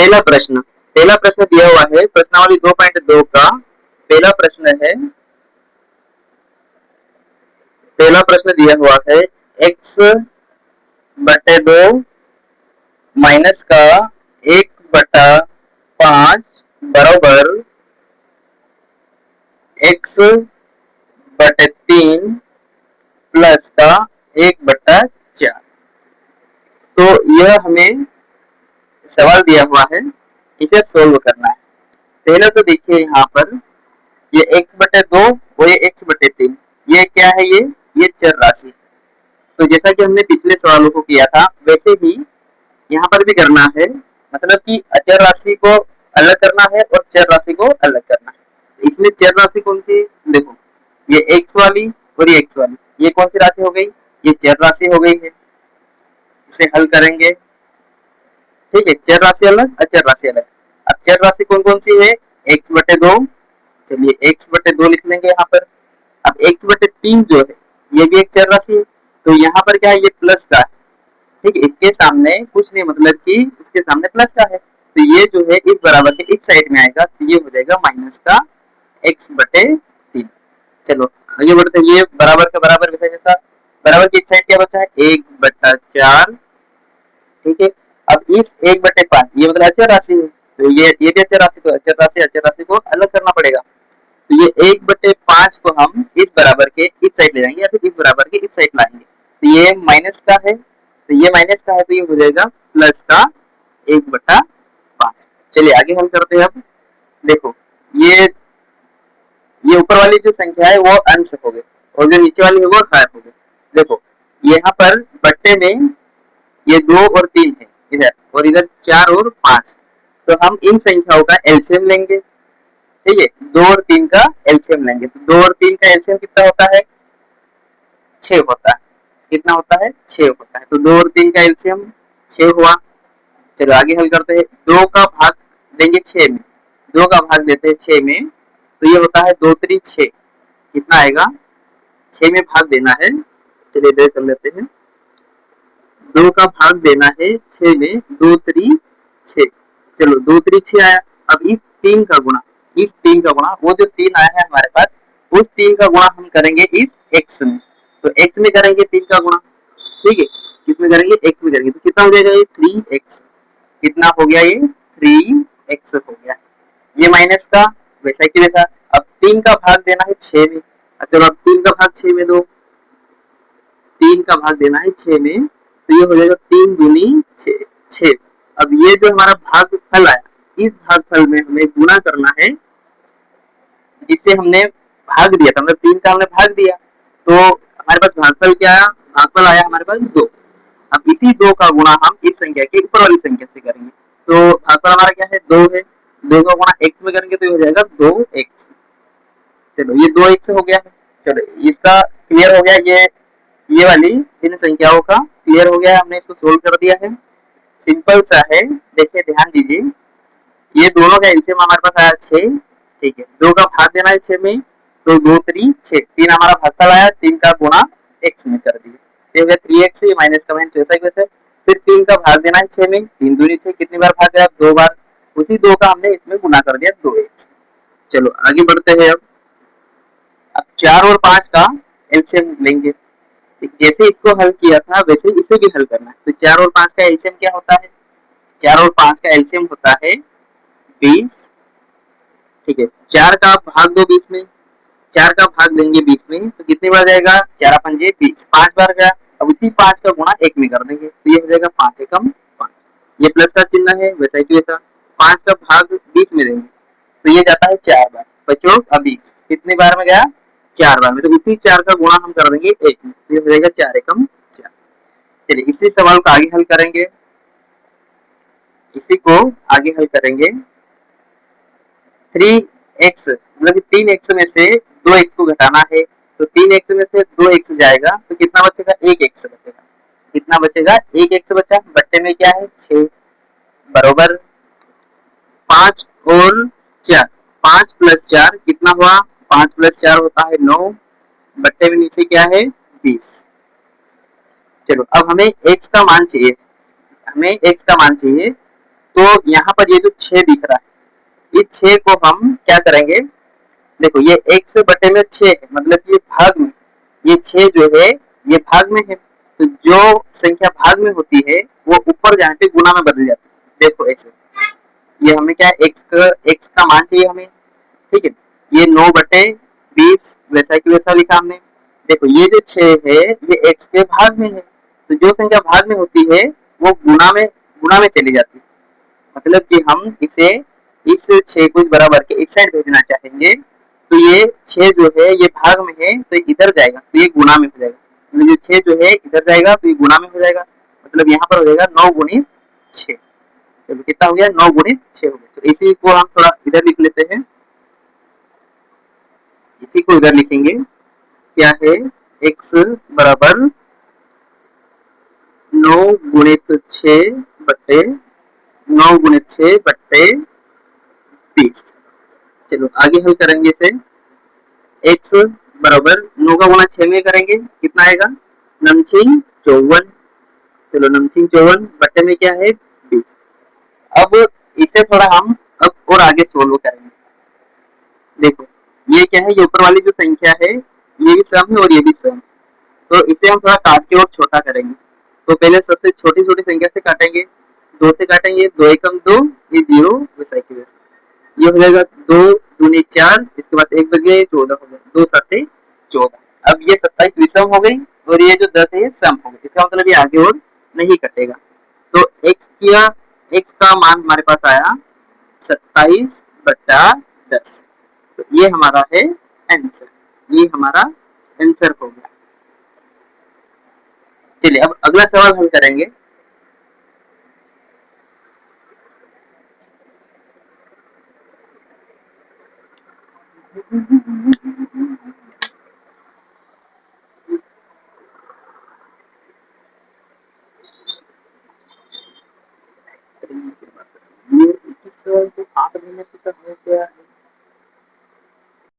पहला प्रश्न दिया हुआ है प्रश्नावली 2.2 का पहला प्रश्न दिया हुआ है x बटे 2 माइनस का 1/5 बराबर x बटे 3 प्लस का 1/4। तो यह हमें सवाल दिया हुआ है, इसे सोल्व करना है। पहले तो देखिए यहाँ पर ये x बटे 2 और ये x बटे 3, ये क्या है, ये चर राशि। तो जैसा कि हमने पिछले सवालों को किया था वैसे ही यहाँ पर भी करना है, मतलब कि अचर राशि को अलग करना है और चर राशि को अलग करना है। इसमें चर राशि कौन सी, देखो ये x वाली और ये x वाली, ये कौन सी राशि हो गई, ये चर राशि हो गई है। इसे हल करेंगे, ठीक है, चर राशि अलग अचर राशि अलग। अब चर राशि कौन कौन सी है, x बटे 2, चलिए x बटे 2 लिख लेंगे यहाँ पर। अब x बटे 3 जो है ये भी एक चर राशि है, तो यहाँ पर क्या है, ये प्लस का है, ठीक है, इसके सामने कुछ नहीं, मतलब कि इसके सामने प्लस का है, तो ये जो है इस बराबर के इस साइड में आएगा, तो ये हो जाएगा माइनस का x बटे 3। चलो आगे बढ़ते हैं, ये बराबर का बराबर वैसा जैसा, बराबर की इस साइड क्या बचा है 1/4, ठीक है। अब इस 1/5 ये मतलब अचर राशि है, तो ये भी अचर राशि, तो अचर राशि को अलग करना पड़ेगा। तो ये 1/5 को हम इस बराबर के इस साइड ले जाएंगे या फिर इस बराबर के इस साइड लाएंगे, तो ये माइनस का है, तो ये माइनस का है, तो ये हो जाएगा प्लस का 1/5। चलिए आगे हम करते हैं। अब देखो ये ऊपर वाली जो संख्या है वो अंश हो गए और जो नीचे वाली है वो हर हो गए। देखो यहाँ पर बट्टे में ये 2 और 3 है इधर, और इधर 4 और 5, तो हम इन संख्याओं का एलसीएम लेंगे, ठीक है, 2 और 3 का एलसीएम लेंगे। तो 2 और 3 का एलसीएम कितना होता है, 6 होता है। कितना होता है, 6 होता है। तो 2 और 3 का एलसीएम 6 हुआ। चलो आगे हल करते हैं। 2 का भाग देंगे 6 में, 2 का भाग देते हैं 6 में, तो ये होता है 2 3 6, कितना आएगा, 6 में भाग देना है। चलिए इधर कर लेते हैं, 2 का भाग देना है 6 में, 2 3 6, चलो 2 3 6 आया। अब इस 3 का गुणा, वो जो 3 आया है हमारे पास, उस 3 का गुणा हम करेंगे इस x में, तो x में करेंगे 3 का गुणा, ठीक है, किसमें करेंगे, x में करेंगे, तो कितना हो जाएगा, ये 3x, कितना हो गया, ये 3x हो गया। ये माइनस का वैसा कि वैसा। अब 3 का भाग देना है 6 में, चलो अब 3 का भाग 6 में दो, 3 का भाग देना है 6 में, तो ये हो जाएगा 3 दूनी 6। अब ये जो हमारा भागफल आया, इस भागफल में हमें गुणा करना है जिससे हमने भाग दिया था, मतलब 3 का हमने भाग दिया, तो हमारे पास भागफल क्या आया, भागफल आया हमारे पास 2। अब इसी 2 का गुणा हम इस संख्या के ऊपर वाली संख्या से करेंगे, तो भागफल हमारा क्या है, 2 है, 2 का गुणा x में करेंगे तो ये हो जाएगा 2x। चलो ये 2x हो गया है। चलो इसका क्लियर हो गया, ये वाली इन संख्याओं का क्लियर हो गया है, हमने इसको सोल्व कर दिया है। सिंपल सा है, देखिए ध्यान दीजिए, ये दोनों का एलसीएम हमारे पास आया 6, ठीक है, 2 का भाग देना है 6 में, तो 2 3 6, 3 हमारा भागफल आया, 3 का गुणा x में कर दिए, ये हो गया 3x, माइनस का माइनस वैसा ही वैसे। फिर 3 का भाग देना है 6 में, 3 दूनी 6, कितनी बार भाग गया, 2 बार, उसी 2 का हमने इसमें गुणा कर दिया 2x। चलो आगे बढ़ते हैं। अब 4 और 5 का एलसीएम लेंगे, जैसे इसको हल किया था वैसे इसे भी हल करना है। तो 4 और 5 का एलसीएम क्या होता है, 4 और 5 का एलसीएम होता है 20, ठीक है, 4 का भाग दो 20 में, 4 का भाग देंगे 20 में, तो कितनी बार जाएगा, 4 पंजे 20, 5 बार गया। अब उसी 5 का गुणा 1 में कर देंगे, तो ये हो जाएगा 5 एकम 5, ये प्लस का चिन्ह है वैसा ही वैसा। 5 का भाग 20 में देंगे तो ये जाता है 4 बार, 25 20, कितनी बार में गया, 4 बार में, तो उसी 4 का गुणा हम कर देंगे 1 में, तो ये हो जाएगा 4 एकम 4। चलिए इसी सवाल को आगे हल करेंगे, इसी को आगे हल करेंगे। 3x मतलब 3x में से 2x को घटाना है, तो 3x में से 2x जाएगा तो कितना बचेगा, 1x बचेगा, कितना बचेगा, 1x बचा, बट्टे में क्या है 6, बरोबर 5 और 4, 5 प्लस 4 कितना हुआ, 5 प्लस 4 होता है 9, बट्टे में नीचे क्या है 20। चलो अब हमें x का मान चाहिए, तो यहाँ पर ये जो 6 दिख रहा है, इस 6 को हम क्या करेंगे, देखो ये x बटे में 6 है, मतलब ये भाग में, ये 6 जो है ये भाग में है, तो जो संख्या भाग में होती है वो ऊपर जाने पे गुना में बदल जाती है। देखो ऐसे, ये हमें क्या है, x का मान चाहिए हमें, ठीक है। ये 9 बटे 20 वैसा की वैसा लिखा हमने। देखो ये जो 6 है ये x के भाग में है, तो जो संख्या भाग में होती है वो गुना में चली जाती है। मतलब कि हम इसे इस 6 को इस बराबर के इस साइड भेजना चाहेंगे, तो ये 6 जो है ये भाग में है तो इधर जाएगा, तो ये गुना में हो जाएगा। मतलब ये 6 जो है इधर जाएगा तो ये गुना में हो जाएगा, मतलब यहाँ पर हो जाएगा 9 गुणित 6। तो कितना हो गया, 9 गुणित 6 हो गया। तो इसी को हम थोड़ा इधर लिख लेते हैं, इसी को इधर लिखेंगे, क्या है, x बराबर 9 गुणित 6 बट्टे 9 गुणित 6 बट्टे 20। चलो आगे हल करेंगे इसे, x बराबर 9 का गुणा 6 में करेंगे, कितना आएगा, नमछिंग 54। चलो नमछिंग 54 बट्टे में क्या है 20। अब इसे थोड़ा हम अब और आगे सोल्व करेंगे। देखो ये क्या है, ये ऊपर वाली जो संख्या है ये भी सम है और ये भी सम, तो इसे हम थोड़ा काट के और छोटा करेंगे। तो पहले सबसे छोटी छोटी संख्या से काटेंगे, 2 से काटेंगे, 2 एकम 2, ये 0 वैसा की वैसा, ये हो जाएगा 2 दूनी 4, इसके बाद 1 बच गए 14 हो गया, 2 सत्ते 14। अब ये 27 विषम हो गई और ये जो 10 है ये सम हो गई, इसका मतलब ये आगे और नहीं कटेगा। तो x का मान हमारे पास आया 27 बटा 10, तो ये हमारा है आंसर, ये हमारा आंसर हो गया। चलिए अब अगला सवाल हम करेंगे। ये इस सवाल को 8 महीने तक हो गया है।